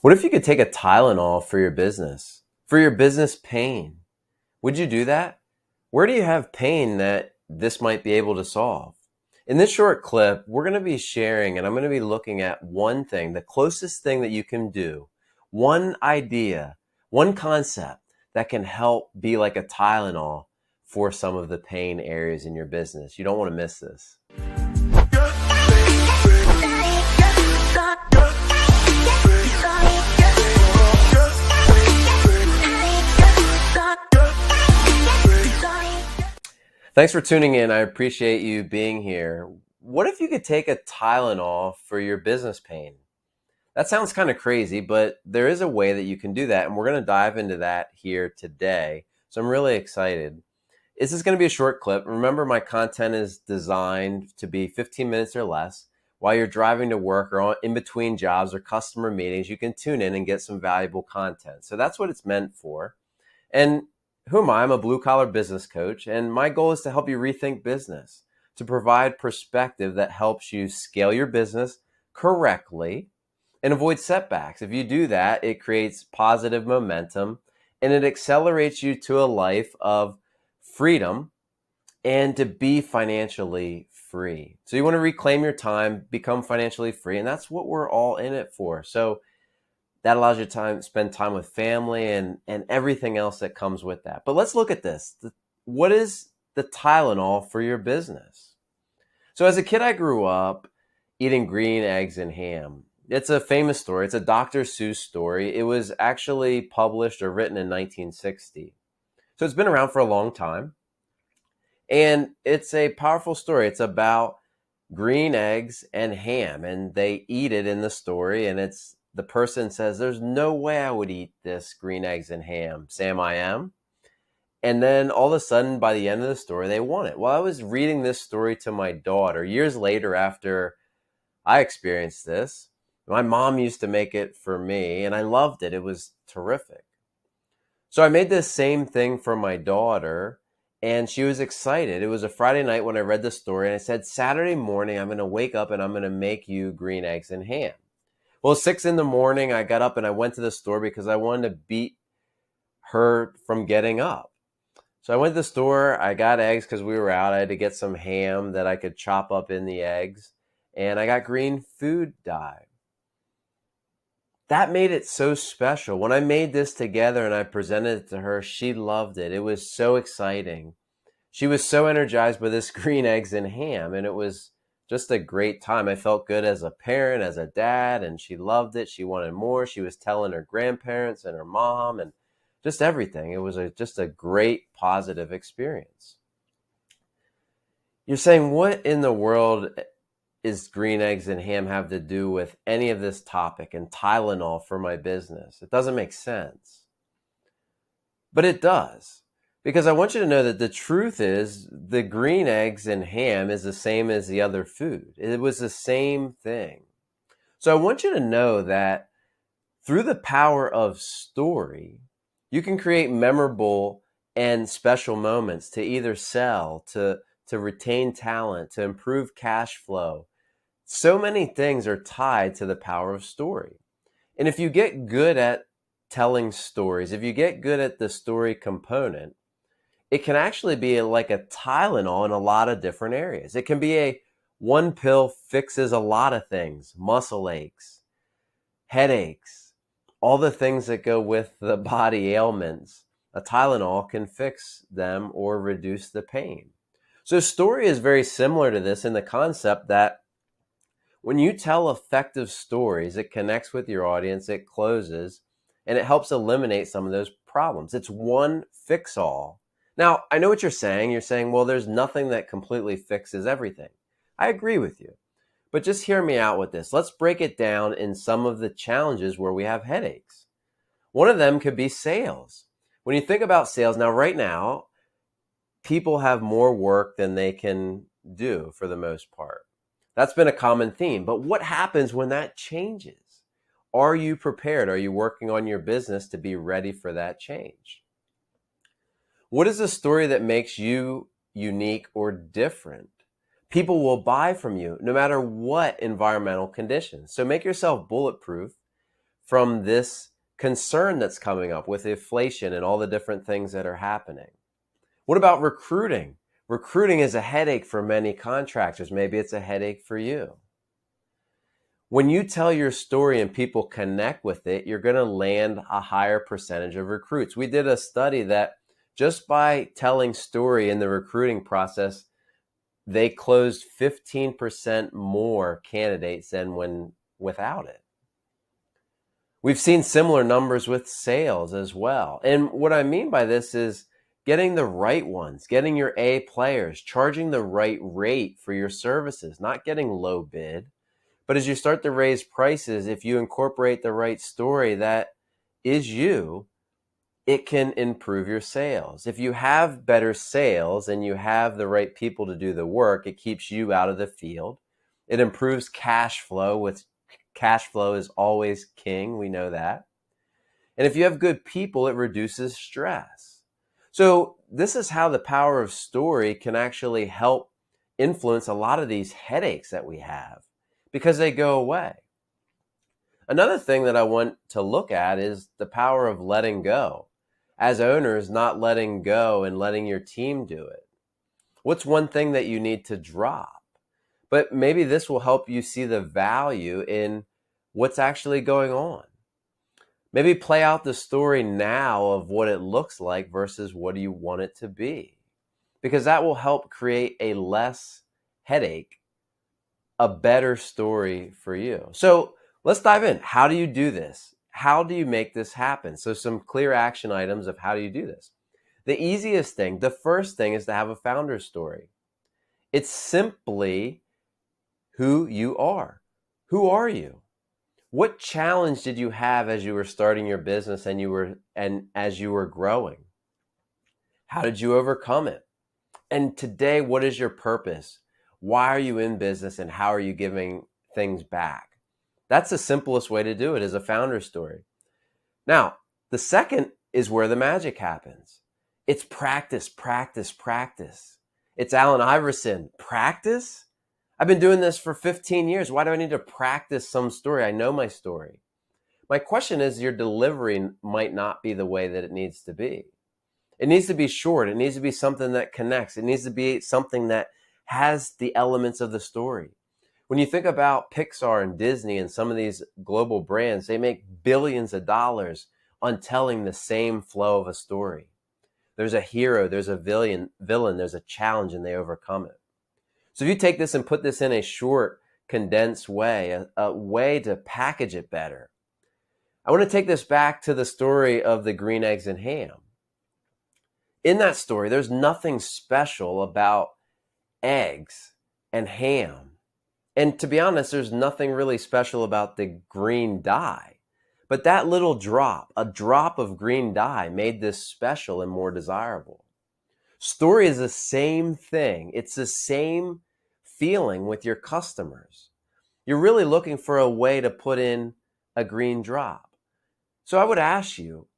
What if you could take a Tylenol for your business pain? Would you do that? Where do you have pain that this might be able to solve? In this short clip, we're going to be sharing and I'm going to be looking at one thing, the closest thing that you can do, one idea, one concept that can help be like a Tylenol for some of the pain areas in your business. You don't want to miss this. Thanks for tuning in. I appreciate you being here. What if you could take a Tylenol for your business pain? That sounds kind of crazy, but there is a way that you can do that, and we're going to dive into that here today. So I'm really excited. This is going to be a short clip. Remember, my content is designed to be 15 minutes or less. While you're driving to work or in between jobs or customer meetings, you can tune in and get some valuable content. So that's what it's meant for. And who am I? I'm a blue-collar business coach, and my goal is to help you rethink business, to provide perspective that helps you scale your business correctly and avoid setbacks. If you do that, it creates positive momentum and it accelerates you to a life of freedom and to be financially free. So you want to reclaim your time, become financially free, and that's what we're all in it for. So that allows you to spend time with family and everything else that comes with that. But let's look at this. What is the Tylenol for your business? So as a kid, I grew up eating green eggs and ham. It's a famous story. It's a Dr. Seuss story. It was actually published or written in 1960. So it's been around for a long time. And it's a powerful story. It's about green eggs and ham, and they eat it in the story, and the person says, there's no way I would eat this green eggs and ham. Sam, I am. And then all of a sudden, by the end of the story, they want it. Well, I was reading this story to my daughter years later after I experienced this. My mom used to make it for me, and I loved it. It was terrific. So I made this same thing for my daughter, and she was excited. It was a Friday night when I read the story, and I said, Saturday morning, I'm going to wake up and I'm going to make you green eggs and ham. Well, 6 a.m, I got up and I went to the store because I wanted to beat her from getting up. So I went to the store, I got eggs because we were out. I had to get some ham that I could chop up in the eggs, and I got green food dye. That made it so special. When I made this together and I presented it to her, she loved it. It was so exciting. She was so energized by this green eggs and ham, and it was just a great time. I felt good as a parent, as a dad, and she loved it. She wanted more. She was telling her grandparents and her mom and just everything. It was just a great positive experience. You're saying, what in the world is green eggs and ham have to do with any of this topic and Tylenol for my business? It doesn't make sense. But it does. Because I want you to know that the truth is the green eggs and ham is the same as the other food. It was the same thing. So I want you to know that through the power of story, you can create memorable and special moments to either sell, to retain talent, to improve cash flow. So many things are tied to the power of story. And if you get good at telling stories, if you get good at the story component, it can actually be like a Tylenol in a lot of different areas. It can be a one pill fixes a lot of things, muscle aches, headaches, all the things that go with the body ailments. A Tylenol can fix them or reduce the pain. So story is very similar to this in the concept that when you tell effective stories, it connects with your audience, it closes, and it helps eliminate some of those problems. It's one fix-all. Now, I know what you're saying. You're saying, well, there's nothing that completely fixes everything. I agree with you. But just hear me out with this. Let's break it down in some of the challenges where we have headaches. One of them could be sales. When you think about sales, now right now, people have more work than they can do for the most part. That's been a common theme. But what happens when that changes? Are you prepared? Are you working on your business to be ready for that change? What is the story that makes you unique or different? People will buy from you no matter what environmental conditions. So make yourself bulletproof. from this concern that's coming up with inflation and all the different things that are happening? What about recruiting? Recruiting is a headache for many contractors. Maybe it's a headache for you. When you tell your story and people connect with it, you're going to land a higher percentage of recruits. We did a study that just by telling story in the recruiting process, they closed 15% more candidates than when without it. We've seen similar numbers with sales as well. And what I mean by this is getting the right ones, getting your A players, charging the right rate for your services, not getting low bid. But as you start to raise prices, if you incorporate the right story that is you, it can improve your sales. If you have better sales and you have the right people to do the work, it keeps you out of the field. It improves cash flow, which cash flow is always king. We know that. And if you have good people, it reduces stress. So this is how the power of story can actually help influence a lot of these headaches that we have, because they go away. Another thing that I want to look at is the power of letting go. As owners, not letting go and letting your team do it. What's one thing that you need to drop? But maybe this will help you see the value in what's actually going on. Maybe play out the story now of what it looks like versus what do you want it to be. Because that will help create a less headache, a better story for you. So let's dive in. How do you do this? How do you make this happen? So some clear action items of how do you do this. The easiest thing, the first thing, is to have a founder story. It's simply who you are. Who are you? What challenge did you have as you were starting your business and as you were growing? How did you overcome it? And today, what is your purpose? Why are you in business and how are you giving things back? That's the simplest way to do it, is a founder story. Now, the second is where the magic happens. It's practice, practice, practice. It's Allen Iverson. Practice? I've been doing this for 15 years. Why do I need to practice some story? I know my story. My question is, your delivery might not be the way that it needs to be. It needs to be short. It needs to be something that connects. It needs to be something that has the elements of the story. When you think about Pixar and Disney and some of these global brands, they make billions of dollars on telling the same flow of a story. There's a hero, there's a villain, there's a challenge, and they overcome it. So if you take this and put this in a short, condensed way, a way to package it better. I want to take this back to the story of the green eggs and ham. In that story, there's nothing special about eggs and ham. And to be honest, there's nothing really special about the green dye. But that little drop, a drop of green dye, made this special and more desirable. Story is the same thing. It's the same feeling with your customers. You're really looking for a way to put in a green drop. So I would ask you,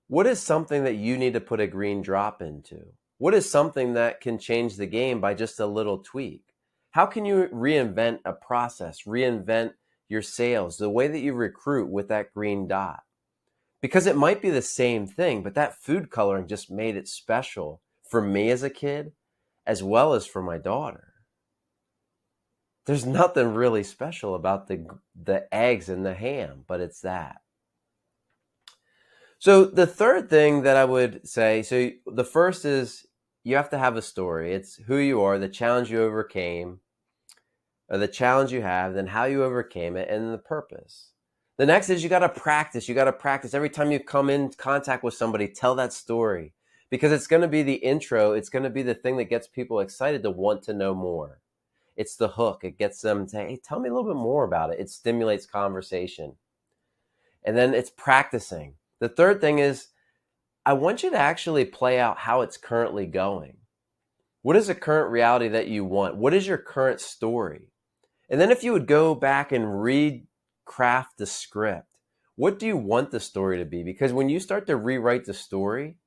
what is something that you need to put a green drop into? What is something that can change the game by just a little tweak? How can you reinvent a process, reinvent your sales, the way that you recruit with that green dot? Because it might be the same thing, but that food coloring just made it special for me as a kid, as well as for my daughter. There's nothing really special about the eggs and the ham, but it's that. So the third thing that I would say, so the first is you have to have a story. It's who you are, the challenge you overcame, or the challenge you have, then how you overcame it, and the purpose. The next is you got to practice. You got to practice. Every time you come in contact with somebody, tell that story, because it's going to be the intro. It's going to be the thing that gets people excited to want to know more. It's the hook. It gets them to say, hey, tell me a little bit more about it. It stimulates conversation. And then it's practicing. The third thing is I want you to actually play out how it's currently going. What is the current reality that you want? What is your current story? And then if you would go back and recraft the script, what do you want the story to be? Because when you start to rewrite the story,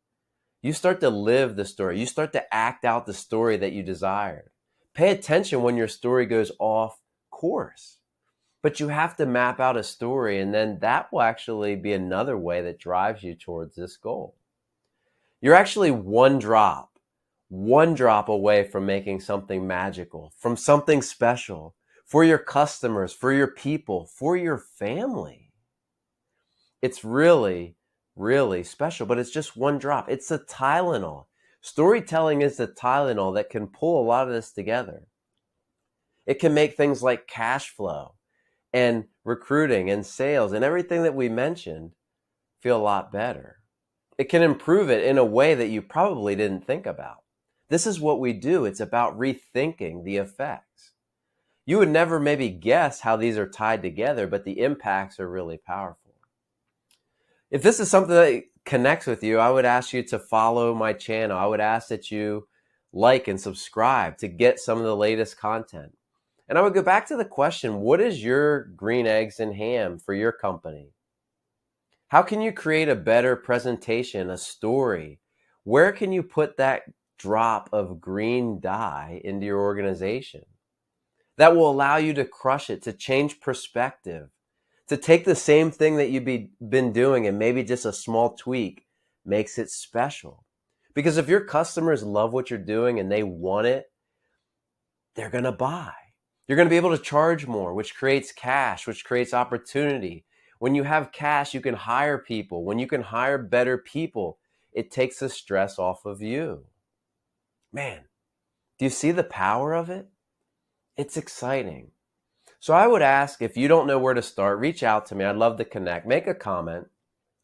you start to live the story. You start to act out the story that you desired. Pay attention when your story goes off course. But you have to map out a story, and then that will actually be another way that drives you towards this goal. You're actually one drop away from making something magical, from something special for your customers, for your people, for your family. It's really, really special, but it's just one drop. It's the Tylenol. Storytelling is the Tylenol that can pull a lot of this together. It can make things like cash flow and recruiting and sales and everything that we mentioned feel a lot better. It can improve it in a way that you probably didn't think about. This is what we do. It's about rethinking the effects. You would never maybe guess how these are tied together, but the impacts are really powerful. If this is something that connects with you, I would ask you to follow my channel. I would ask that you like and subscribe to get some of the latest content. And I would go back to the question, what is your green eggs and ham for your company? How can you create a better presentation, a story? Where can you put that drop of green dye into your organization that will allow you to crush it, to change perspective, to take the same thing that you've been doing and maybe just a small tweak makes it special? Because if your customers love what you're doing and they want it, they're going to buy. You're going to be able to charge more, which creates cash, which creates opportunity. When you have cash, you can hire people. When you can hire better people, it takes the stress off of you. Man, do you see the power of it? It's exciting. So I would ask, if you don't know where to start, reach out to me. I'd love to connect. Make a comment.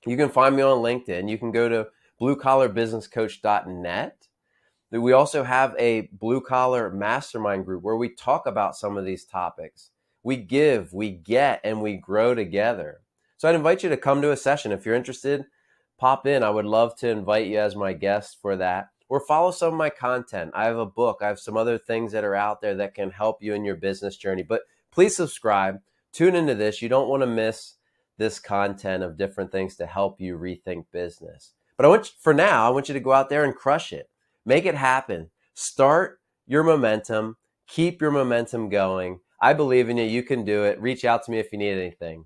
You can find me on LinkedIn. You can go to BlueCollarBusinessCoach.net. We also have a Blue Collar Mastermind group where we talk about some of these topics. We give, we get, and we grow together. So I'd invite you to come to a session. If you're interested, pop in. I would love to invite you as my guest for that. Or follow some of my content. I have a book. I have some other things that are out there that can help you in your business journey. But please subscribe. Tune into this. You don't want to miss this content of different things to help you rethink business. But I want you to go out there and crush it. Make it happen. Start your momentum. Keep your momentum going. I believe in you. You can do it. Reach out to me if you need anything.